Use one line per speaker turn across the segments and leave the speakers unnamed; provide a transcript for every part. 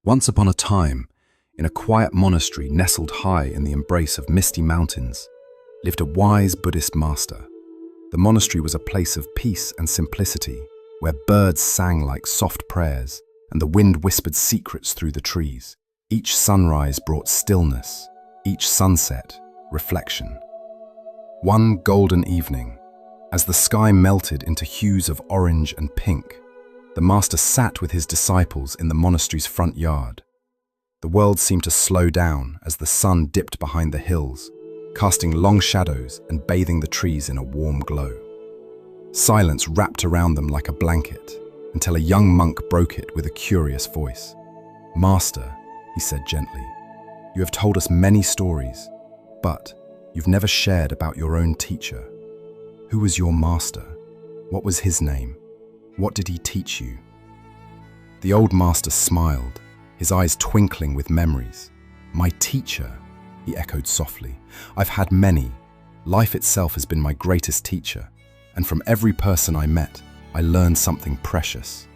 Once upon a time, in a quiet monastery nestled high in the embrace of misty mountains, lived a wise Buddhist master. The monastery was a place of peace and simplicity, where birds sang like soft prayers and the wind whispered secrets through the trees. Each sunrise brought stillness, each sunset, reflection. One golden evening, as the sky melted into hues of orange and pink, the master sat with his disciples in the monastery's front yard. The world seemed to slow down as the sun dipped behind the hills, casting long shadows and bathing the trees in a warm glow. Silence wrapped around them like a blanket, until a young monk broke it with a curious voice. "Master," he said gently, "you have told us many stories, but you've never shared about your own teacher. Who was your master? What was his name? What did he teach you?" The old master smiled, his eyes twinkling with memories. "My teacher," he echoed softly. "I've had many. Life itself has been my greatest teacher, and from every person I met, I learned something precious."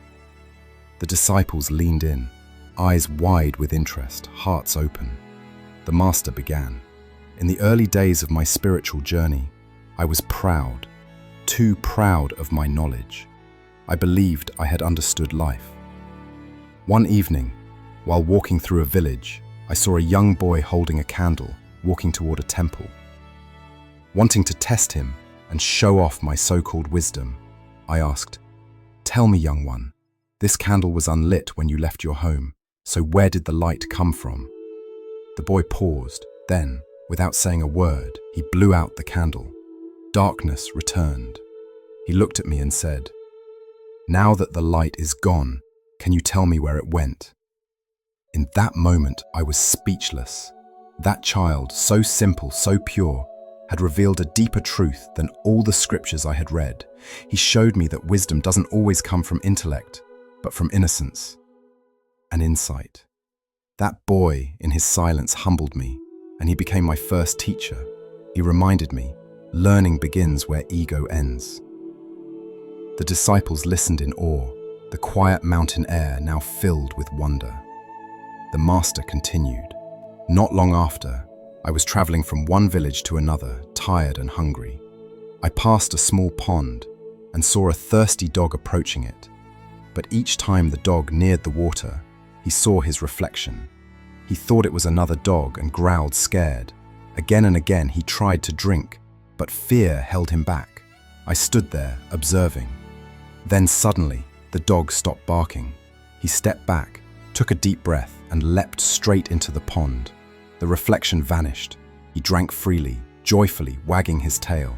The disciples leaned in, eyes wide with interest, hearts open. The master began. "In the early days of my spiritual journey, I was proud, too proud of my knowledge. I believed I had understood life. One evening, while walking through a village, I saw a young boy holding a candle, walking toward a temple. Wanting to test him and show off my so-called wisdom, I asked, 'Tell me, young one, this candle was unlit when you left your home, so where did the light come from?' The boy paused, then, without saying a word, he blew out the candle. Darkness returned. He looked at me and said, 'Now that the light is gone, can you tell me where it went?' In that moment, I was speechless. That child, so simple, so pure, had revealed a deeper truth than all the scriptures I had read. He showed me that wisdom doesn't always come from intellect, but from innocence and insight. That boy, in his silence, humbled me, and he became my first teacher. He reminded me, learning begins where ego ends." The disciples listened in awe, the quiet mountain air now filled with wonder. The master continued. "Not long after, I was traveling from one village to another, tired and hungry. I passed a small pond and saw a thirsty dog approaching it. But each time the dog neared the water, he saw his reflection. He thought it was another dog and growled scared. Again and again he tried to drink, but fear held him back. I stood there, observing. Then suddenly, the dog stopped barking. He stepped back, took a deep breath, and leapt straight into the pond. The reflection vanished. He drank freely, joyfully, wagging his tail.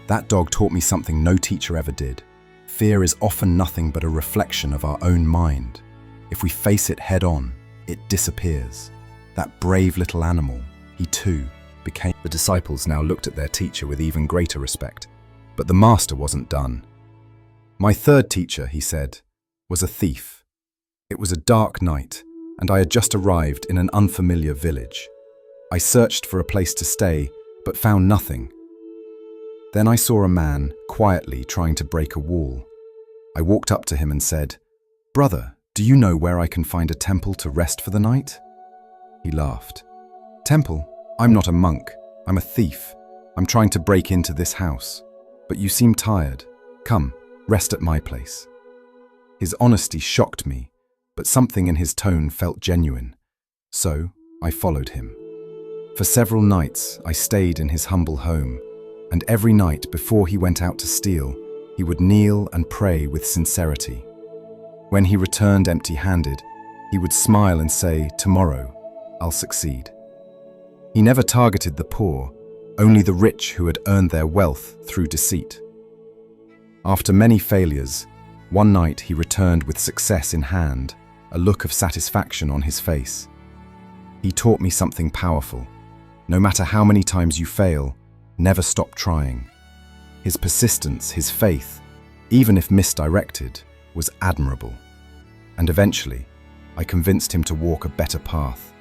That dog taught me something no teacher ever did. Fear is often nothing but a reflection of our own mind. If we face it head on, it disappears. That brave little animal, he too, became..." The disciples now looked at their teacher with even greater respect. But the master wasn't done. "My third teacher," he said, "was a thief. It was a dark night, and I had just arrived in an unfamiliar village. I searched for a place to stay, but found nothing. Then I saw a man quietly trying to break a wall. I walked up to him and said, 'Brother, do you know where I can find a temple to rest for the night?' He laughed. 'Temple? I'm not a monk. I'm a thief. I'm trying to break into this house. But you seem tired. Come, rest at my place.' His honesty shocked me, but something in his tone felt genuine. So I followed him. For several nights, I stayed in his humble home, and every night before he went out to steal, he would kneel and pray with sincerity. When he returned empty-handed, he would smile and say, 'Tomorrow, I'll succeed.' He never targeted the poor, only the rich who had earned their wealth through deceit. After many failures, one night he returned with success in hand, a look of satisfaction on his face. He taught me something powerful. No matter how many times you fail, never stop trying. His persistence, his faith, even if misdirected, was admirable. And eventually, I convinced him to walk a better path.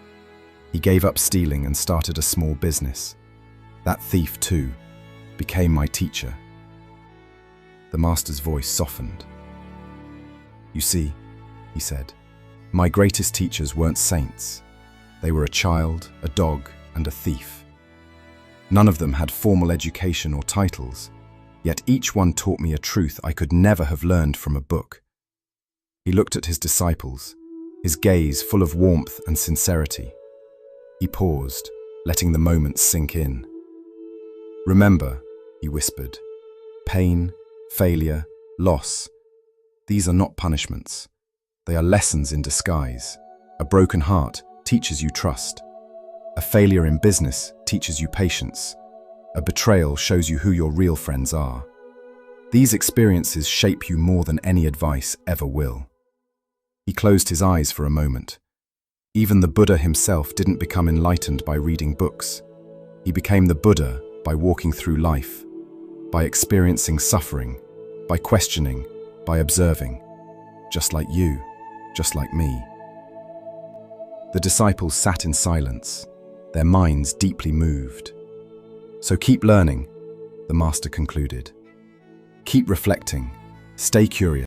He gave up stealing and started a small business. That thief, too, became my teacher." The master's voice softened. "You see," he said, My greatest teachers weren't saints. They were a child, a dog, and a thief. None of them had formal education or titles, yet each one taught me a truth I could never have learned from a book. He looked at his disciples, his gaze full of warmth and sincerity. He paused, letting the moment sink in. "Remember," he whispered, "pain, failure, loss, these are not punishments. They are lessons in disguise. A broken heart teaches you trust. A failure in business teaches you patience. A betrayal shows you who your real friends are. These experiences shape you more than any advice ever will." He closed his eyes for a moment. Even the Buddha himself didn't become enlightened by reading books. He became the Buddha by walking through life, by experiencing suffering, by questioning, by observing, just like you, just like me. The disciples sat in silence, their minds deeply moved. "So keep learning," the master concluded. "Keep reflecting, stay curious."